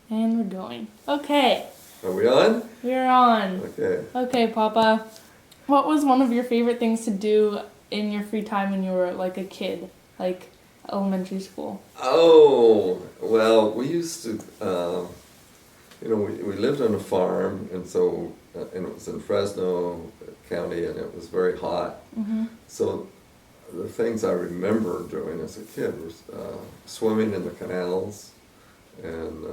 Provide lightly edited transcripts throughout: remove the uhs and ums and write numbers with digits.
And we're going. Okay. Are we on? We're on. Okay. Okay, Papa. What was one of your favorite things to do in your free time when you were like a kid? Like elementary school? Oh, well, we used to, we lived on a farm, and so, and it was in Fresno County, and it was very hot. Mm-hmm. So the things I remember doing as a kid was swimming in the canals, and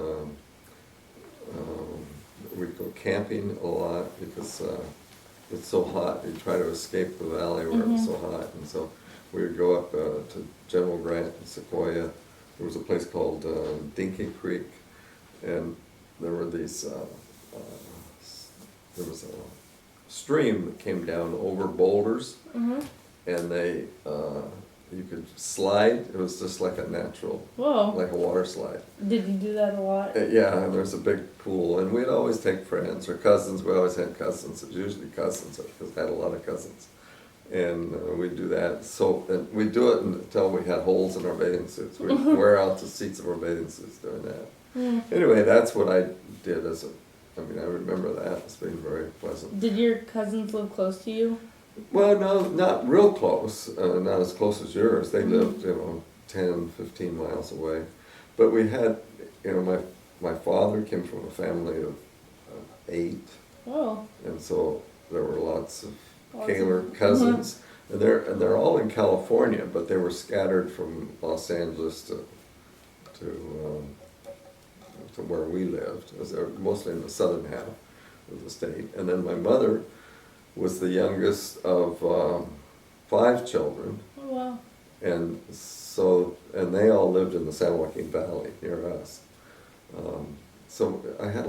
we'd go camping a lot because it's so hot. You try to escape the valley where it's so hot, and so we would go up to General Grant and Sequoia. There was a place called Dinky Creek, and there were these. There was a stream that came down over boulders, and they you could slide. It was just like a natural, like a water slide. Did you do that a lot? Yeah, and there's a big pool, and we'd always take friends or cousins. We always had cousins. It was usually cousins because I had a lot of cousins, and we'd do that. So and we'd do it until we had holes in our bathing suits. We'd wear out the seats of our bathing suits doing that. Anyway, that's what I did as a. I mean, I remember that as being very pleasant. Did your cousins live close to you? Well, no, not real close, not as close as yours. They lived, 10, 15 miles away. But we had, my father came from a family of 8. Oh. And so there were lots of Kaler cousins. And they're all in California, but they were scattered from Los Angeles to where we lived. It was mostly in the southern half of the state. And then my mother was the youngest of 5 children. Oh, wow. And they all lived in the San Joaquin Valley near us. So I did have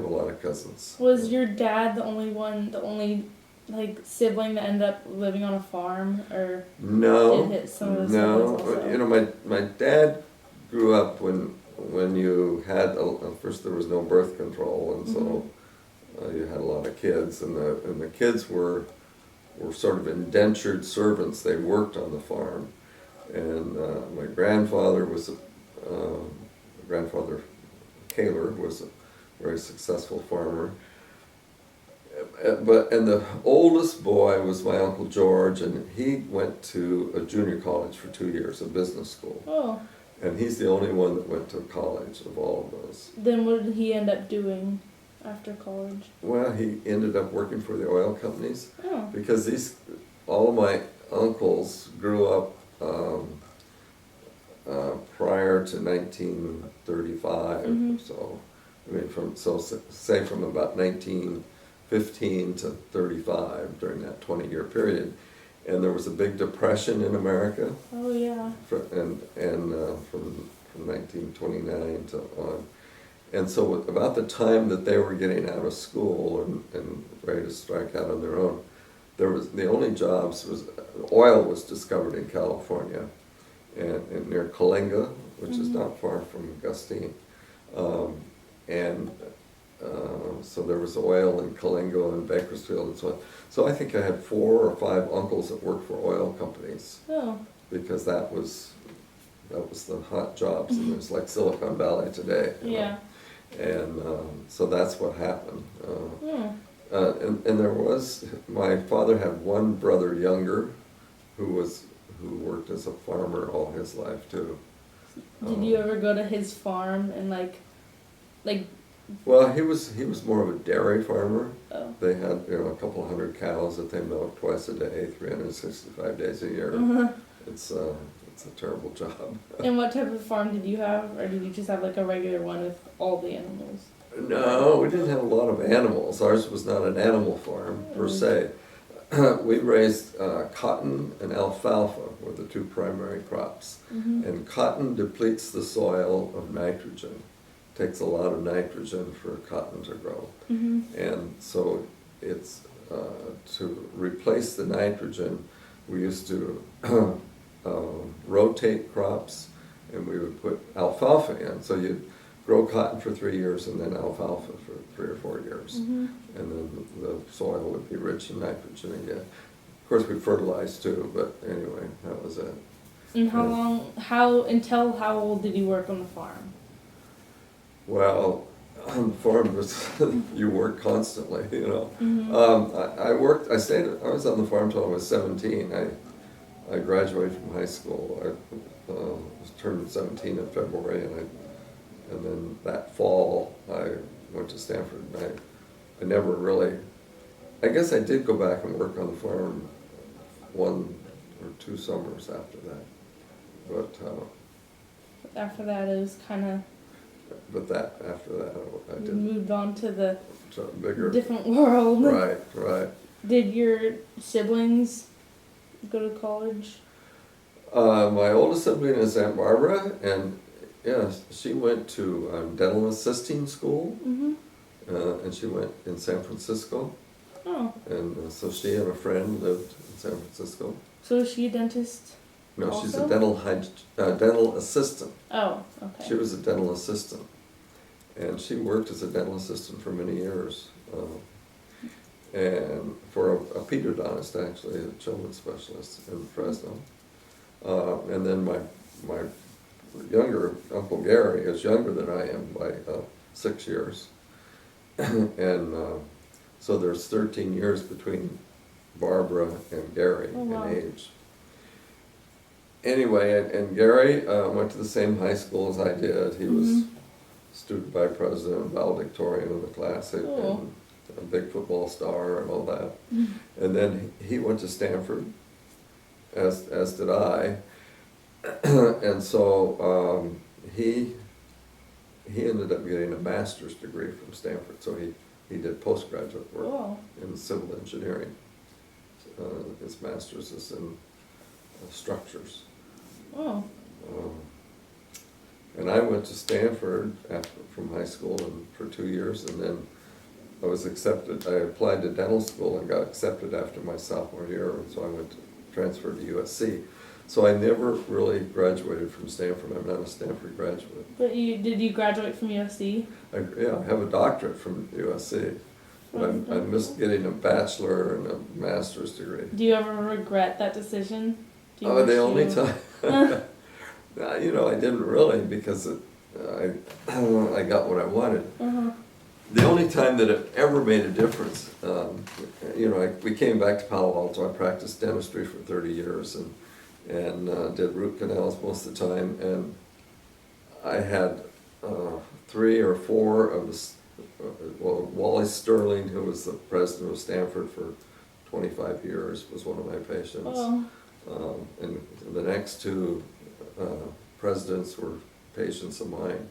a lot of cousins. Was your dad the only sibling that ended up living on a farm, or no, did hit some of the siblings also? My dad grew up when you had first there was no birth control, and so you had a lot of kids, and the kids were sort of indentured servants. They worked on the farm, and my grandfather grandfather Kaler was a very successful farmer. And the oldest boy was my Uncle George, and he went to a junior college for 2 years, a business school. Oh. And he's the only one that went to college of all of those. Then what did he end up doing after college? Well, he ended up working for the oil companies. Oh. Because all of my uncles grew up prior to 1935 or so. I mean, say from about 1915 to 35 during that 20-year period. And there was a big depression in America. Oh, yeah. From 1929 to on. And so about the time that they were getting out of school and ready to strike out on their own, the only jobs was oil was discovered in California and near Coalinga, which is not far from Gustine. So there was oil in Coalinga and Bakersfield and so on. So I think I had 4 or 5 uncles that worked for oil companies. Oh. Because that was the hot jobs, and it was like Silicon Valley today. Yeah. And so that's what happened. And there was, my father had one brother younger who worked as a farmer all his life too. Did you ever go to his farm and like? Well, he was more of a dairy farmer. Oh. They had a couple hundred cows that they milked twice a day, 365 days a year. It's a terrible job. And what type of farm did you have, or did you just have like a regular one with all the animals? No, we didn't have a lot of animals. Ours was not an animal farm per se. We raised cotton and alfalfa were the 2 primary crops. And cotton depletes the soil of nitrogen. Takes a lot of nitrogen for cotton to grow. And so it's to replace the nitrogen, we used to rotate crops, and we would put alfalfa in. So you'd grow cotton for 3 years and then alfalfa for 3 or 4 years. And then the soil would be rich in nitrogen again. Of course, we fertilized too, but anyway, that was it. And until how old did you work on the farm? Well, on the farm, you work constantly, you know. I worked, I was on the farm till I was 17. I graduated from high school. I was turned 17 in February, and then that fall I went to Stanford. And I never really, I guess I did go back and work on the farm 1 or 2 summers after that. But After that, it was kind of, after that I you did moved on to the bigger. different world. Right. Did your siblings go to college? My oldest sibling is Aunt Barbara, and yes, she went to dental assisting school, and she went in San Francisco, Oh, and so she and a friend lived in San Francisco. so is she a dentist? No, she's a Also? dental assistant. Oh, okay. She was a dental assistant, and she worked as a dental assistant for many years, and for a pedodontist, actually, a children's specialist in Fresno. And then my younger Uncle Gary is younger than I am by 6 years, and so there's 13 years between Barbara and Gary Oh, wow. in age. Anyway, and Gary went to the same high school as I did. He was student vice president, valedictorian of the class, Cool. and a big football star and all that. And then he went to Stanford, as did I. And so he ended up getting a master's degree from Stanford. So he did postgraduate work Cool. in civil engineering. His master's is in structures. Oh, And I went to Stanford from high school and for 2 years, and then I was accepted. I applied to dental school and got accepted after my sophomore year, and so I went to transfer to USC. So I never really graduated from Stanford. I'm not a Stanford graduate. but did you graduate from USC? I have a doctorate from USC, but I missed getting a bachelor and a master's degree. Do you ever regret that decision? Do you Oh, the wish only you- time, I didn't really, because I got what I wanted. The only time that it ever made a difference, we came back to Palo Alto. I practiced dentistry for 30 years and did root canals most of the time. And I had 3 or 4 of Wally Sterling, who was the president of Stanford for 25 years, was one of my patients. Oh, And the next 2 presidents were patients of mine.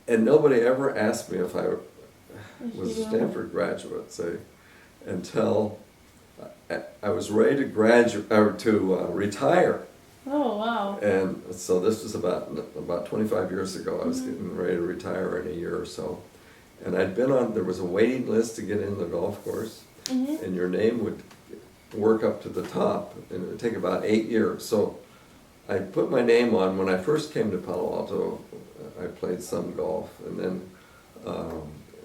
And nobody ever asked me if I was a Stanford graduate, say, until I was ready to retire. oh wow. And so this was about 25 years ago. I was getting ready to retire in a year or so. And there was a waiting list to get in the golf course, and your name would work up to the top, and it would take about 8 years. So I put my name on. When I first came to Palo Alto, I played some golf, and then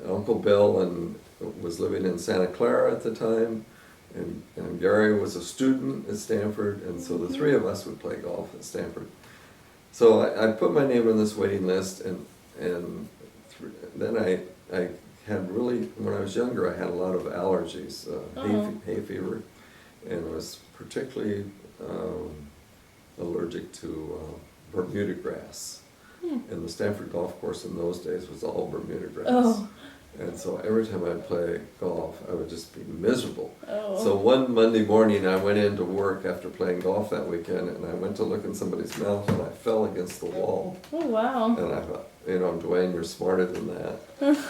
Uncle Bill was living in Santa Clara at the time, and Gary was a student at Stanford, and so the 3 of us would play golf at Stanford. So I put my name on this waiting list, and then I had really, when I was younger, I had a lot of allergies, hay fever, and I was particularly allergic to Bermuda grass. And the Stanford golf course in those days was all Bermuda grass. Oh. And so every time I'd play golf, I would just be miserable. Oh. So one Monday morning, I went into work after playing golf that weekend, and I went to look in somebody's mouth, and I fell against the wall. Oh wow. And I thought, Dwayne, you're smarter than that.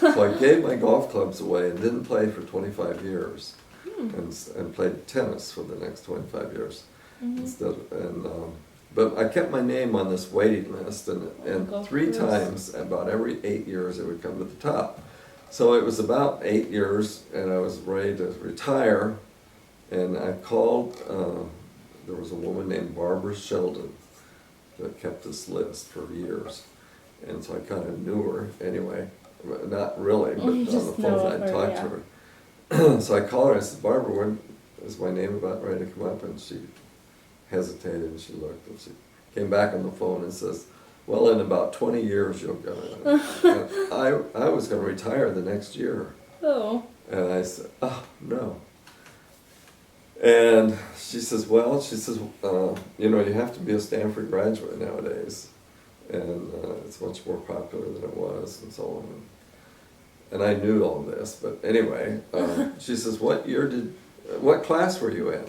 So I gave my golf clubs away and didn't play for 25 years, and played tennis for the next 25 years instead. But I kept my name on this waiting list, and Golf 3 course. times, about every 8 years, it would come to the top. So it was about 8 years, and I was ready to retire, and I called, there was a woman named Barbara Sheldon that kept this list for years, and so I kind of knew her anyway, not really, but on the just know phone of I'd her, talked yeah. to her. So I called her, I said, Barbara, when is my name about ready to come up? And she hesitated, and she looked, and she came back on the phone and says, well, in about 20 years you'll get it. And I was going to retire the next year. Oh. And I said, oh, no. And she says, well, you know, you have to be a Stanford graduate nowadays. And it's much more popular than it was and so on. And I knew all this, but anyway, she says, what class were you in?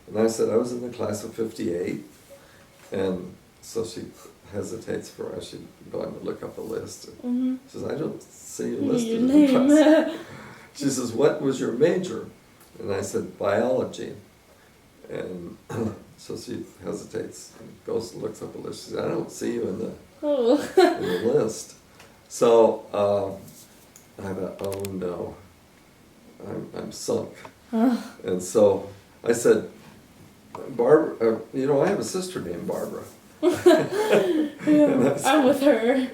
And I said, I was in the class of 58. And so she hesitates for us. She'd gone to look up a list. Mm-hmm. She says, I don't see you listed Your in the name. class. She says, what was your major? And I said, biology. And so she hesitates and goes and looks up a list. She says, I don't see you in the list. So I thought, oh no, I'm sunk. And so I said, Barbara, you know, I have a sister named Barbara. I'm with her.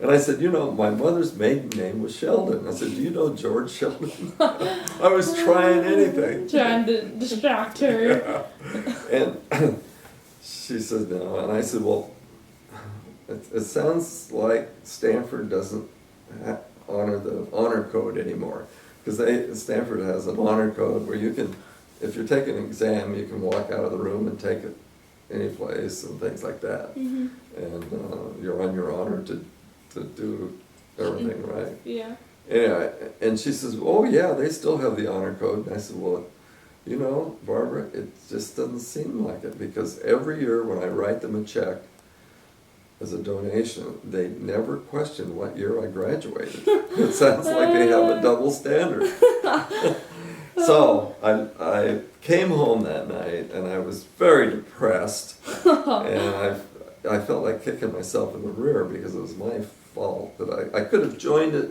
And I said, you know, my mother's maiden name was Sheldon. I said, do you know George Sheldon? I was trying anything. Trying to distract her. Yeah. And she said, no. And I said, well, it sounds like Stanford doesn't honor the honor code anymore. Because Stanford has an honor code where you can, if you're taking an exam, you can walk out of the room and take it any place and things like that. Mm-hmm. And you're on your honor to do everything right. Yeah. Anyway, and she says, oh yeah, they still have the honor code. And I said, well, you know, Barbara, it just doesn't seem like it, because every year when I write them a check as a donation, they never question what year I graduated. It sounds like they have a double standard. So I came home that night and I was very depressed, and I felt like kicking myself in the rear because it was my fault that I could have joined it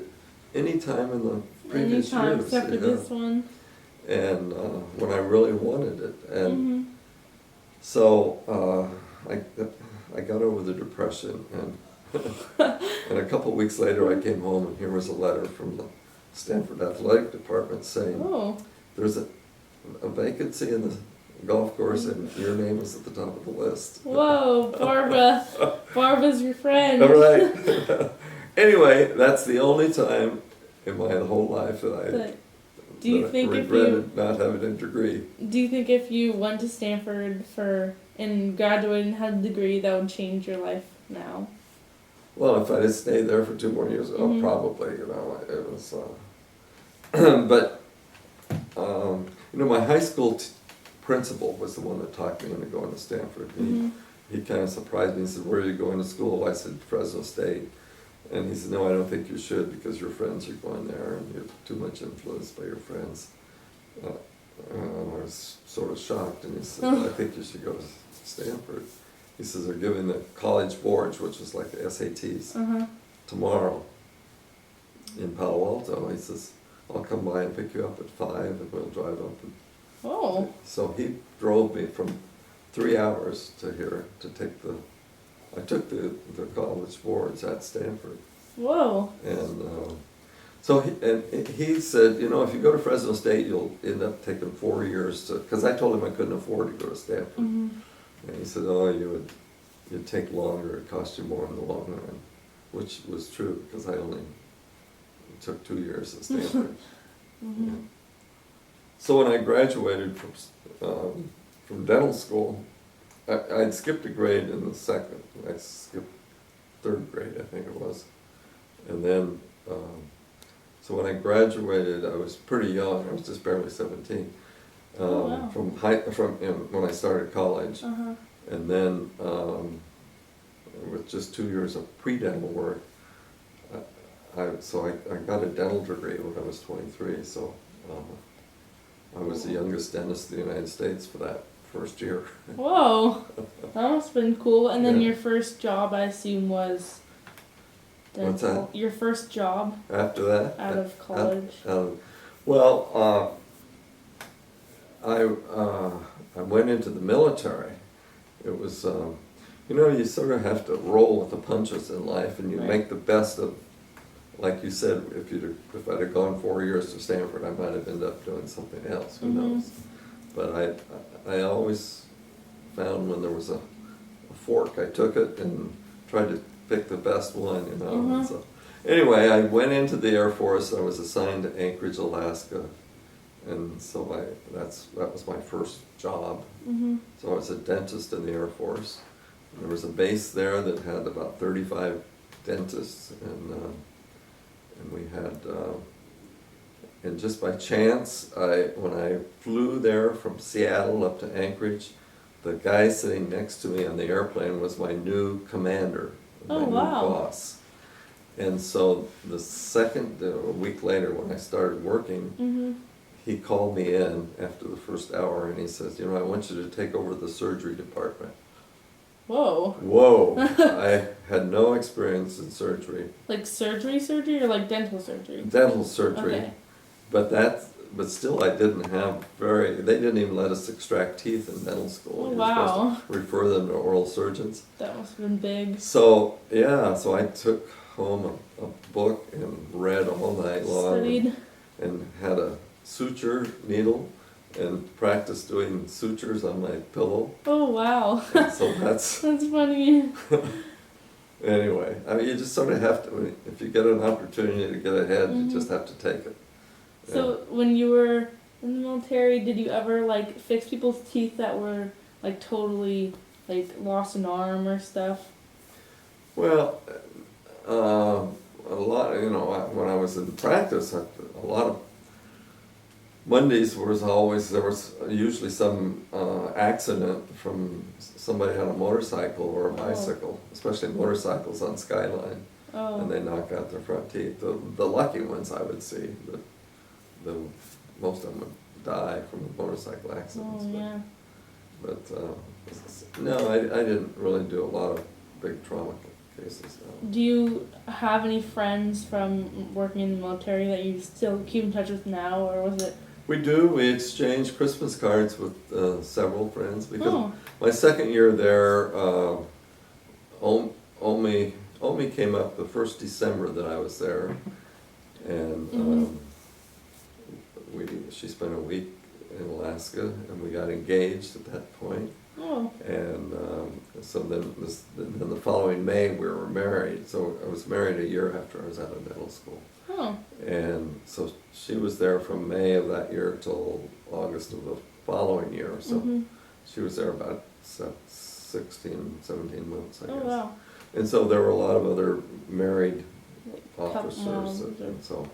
any time in the previous Anytime years. except for this one. And when I really wanted it. And so I got over the depression, and and a couple of weeks later I came home and here was a letter from the Stanford Athletic Department saying, there's a vacancy in the golf course and your name is at the top of the list. Whoa, Barbara. Barbara's your friend. All right. Anyway, that's the only time in my whole life that Do you think regretted not having a degree. Do you think if you went to Stanford and graduated and had a degree, that would change your life now? Well, if I had stayed there for 2 more years, probably, you know, it was, but, you know, my high school principal was the one that talked me into going to Stanford. He kind of surprised me. He said, where are you going to school? I said, Fresno State. And he said, no, I don't think you should, because your friends are going there and you're too much influenced by your friends. I was sort of shocked, and he said, I think you should go to Stanford. He says, they're giving the college boards, which is like the SATs, tomorrow in Palo Alto. He says, I'll come by and pick you up at 5 and we'll drive up. So he drove me from 3 hours to here to take I took the college boards at Stanford. Whoa. And so he said, you know, if you go to Fresno State, you'll end up taking 4 years because I told him I couldn't afford to go to Stanford. And he said, oh, you'd take longer, it cost you more in the long run, which was true because I only took 2 years at Stanford. Yeah. So when I graduated from dental school, I'd skipped a grade in the second. I skipped 3rd grade, I think it was. And then, so when I graduated, I was pretty young. I was just barely 17. When I started college. And then, with just 2 years of pre-dental work, I got a dental degree when I was 23. So I was the youngest dentist in the United States for that first year. Whoa, that must have been cool. And then your first job, I assume, was dental. What's that? Your first job after that? Out of college? Well, I went into the military. It was, you know, you sort of have to roll with the punches in life, and you make the best of. Like you said, if I'd have gone 4 years to Stanford, I might have ended up doing something else. Who knows? But I always found when there was a fork, I took it, and tried to pick the best one, you know. And so anyway, I went into the Air Force. I was assigned to Anchorage, Alaska, and so that was my first job. So I was a dentist in the Air Force. And there was a base there that had about 35 dentists, and we had. And just by chance, when I flew there from Seattle up to Anchorage, the guy sitting next to me on the airplane was my new commander, my new boss. And so a week later when I started working, he called me in after the first hour and he says, I want you to take over the surgery department. Whoa. Whoa. I had no experience in surgery. Like surgery or like dental surgery? Dental surgery. Okay. But still I didn't have they didn't even let us extract teeth in dental school. Oh, You're wow. supposed to refer them to oral surgeons. That must have been big. So, so I took home a book and read all night long. Studied. And had a suture needle and practiced doing sutures on my pillow. Oh, wow. And so that's funny. Anyway, I mean, you just sort of have to, if you get an opportunity to get ahead, you just have to take it. So when you were in the military, did you ever like fix people's teeth that were like totally like lost an arm or stuff? Well, a lot, when I was in practice, a lot of Mondays there was usually some accident from somebody on a motorcycle or a bicycle, especially motorcycles on Skyline, and they knock out their front teeth. The lucky ones I would see, but most of them would die from motorcycle accidents. But no, I didn't really do a lot of big trauma cases. No. Do you have any friends from working in the military that you still keep in touch with now, or was it? We do. We exchange Christmas cards with several friends because my second year there, Omi came up the first December that I was there, and she spent a week in Alaska, and we got engaged at that point. And so then the following May we were married. So I was married a year after I was out of dental school. And so she was there from May of that year till August of the following year. So she was there about 16, 17 months, I guess. Wow. And so there were a lot of other married officers, and so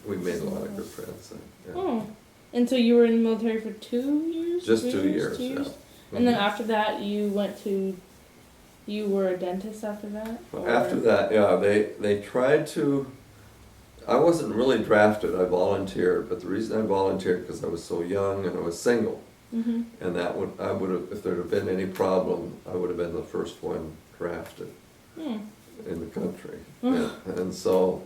we made a lot of good friends. And so you were in the military for 2 years? Just 2 years, yeah. And then after that you were a dentist after that? Well, after that, they tried to, I wasn't really drafted, I volunteered, but the reason I volunteered because I was so young and I was single. And I would have, if there had been any problem, I would have been the first one drafted in the country. And so,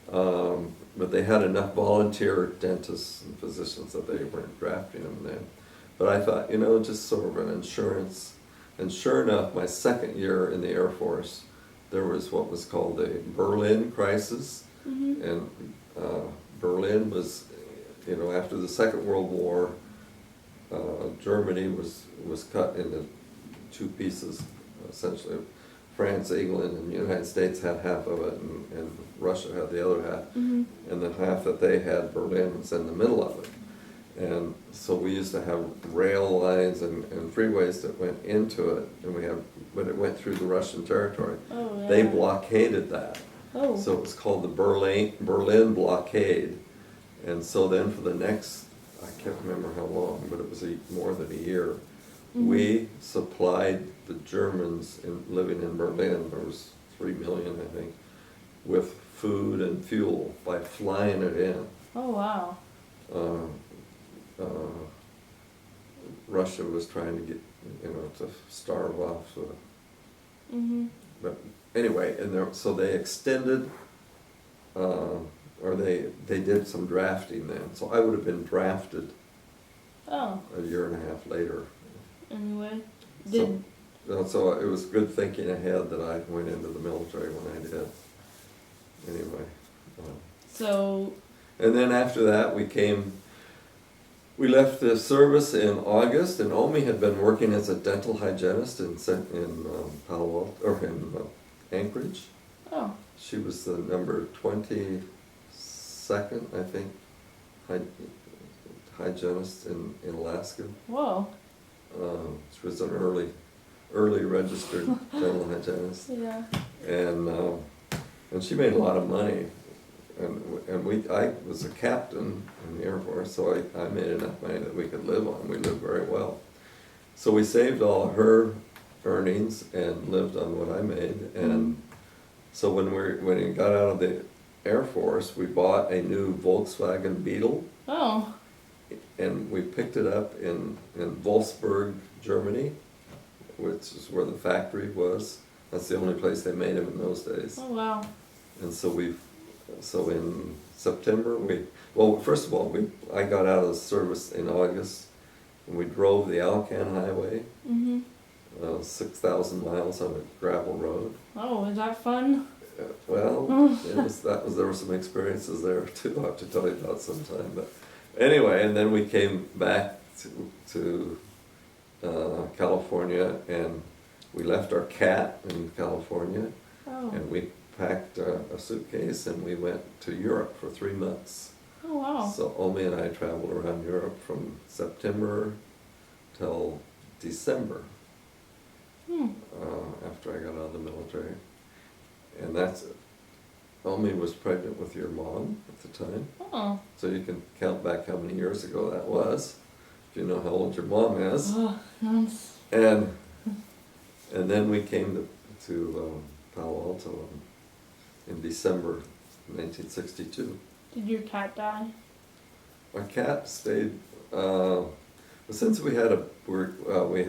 but they had enough volunteer dentists and physicians that they weren't drafting them then. But I thought, just sort of an insurance. And sure enough, my second year in the Air Force, there was what was called the Berlin crisis. And Berlin was, after the Second World War, Germany was cut into two pieces, essentially. France, England, and the United States had half of it, and Russia had the other half. And the half that they had, Berlin was in the middle of it. And so we used to have rail lines and freeways that went into it, but it went through the Russian territory. They blockaded that. So it was called the Berlin blockade. And so then for the next, I can't remember how long, but it was more than a year, we supplied the Germans living in Berlin, there was 3 million, I think, with food and fuel by flying it in. Russia was trying to get, to starve off. But anyway, so they extended, or they did some drafting then. So I would have been drafted a year and a half later. Anyway, so it was good thinking ahead that I went into the military when I did. Anyway. So. And then after that, we we left the service in August, and Omi had been working as a dental hygienist in Palo Alto, or in Anchorage. Oh. She was the number 22nd, I think, hygienist in Alaska. Whoa. She was an early registered dental hygienist, Yeah. and she made a lot of money. I was a captain in the Air Force, so I made enough money that we could live on. We lived very well. So we saved all of her earnings and lived on what I made. And so when we got out of the Air Force, we bought a new Volkswagen Beetle. Oh. And we picked it up in Wolfsburg, Germany, which is where the factory was. That's the only place they made them in those days. Oh wow. And so in September, first of all, I got out of the service in August, and we drove the Alcan Highway, 6,000 miles on a gravel road. Oh, is that fun? Well, there were some experiences there too. I'll have to tell you about sometime. But anyway, and then we came back to California, and we left our cat in California, and we packed a suitcase and we went to Europe for 3 months. Oh wow. So Omi and I traveled around Europe from September till December, after I got out of the military. And that's it. Omi was pregnant with your mom at the time. Oh. So you can count back how many years ago that was, if you know how old your mom is. Oh, nice. And then we came to Palo Alto in December 1962. Did your cat die? My cat stayed, since we had we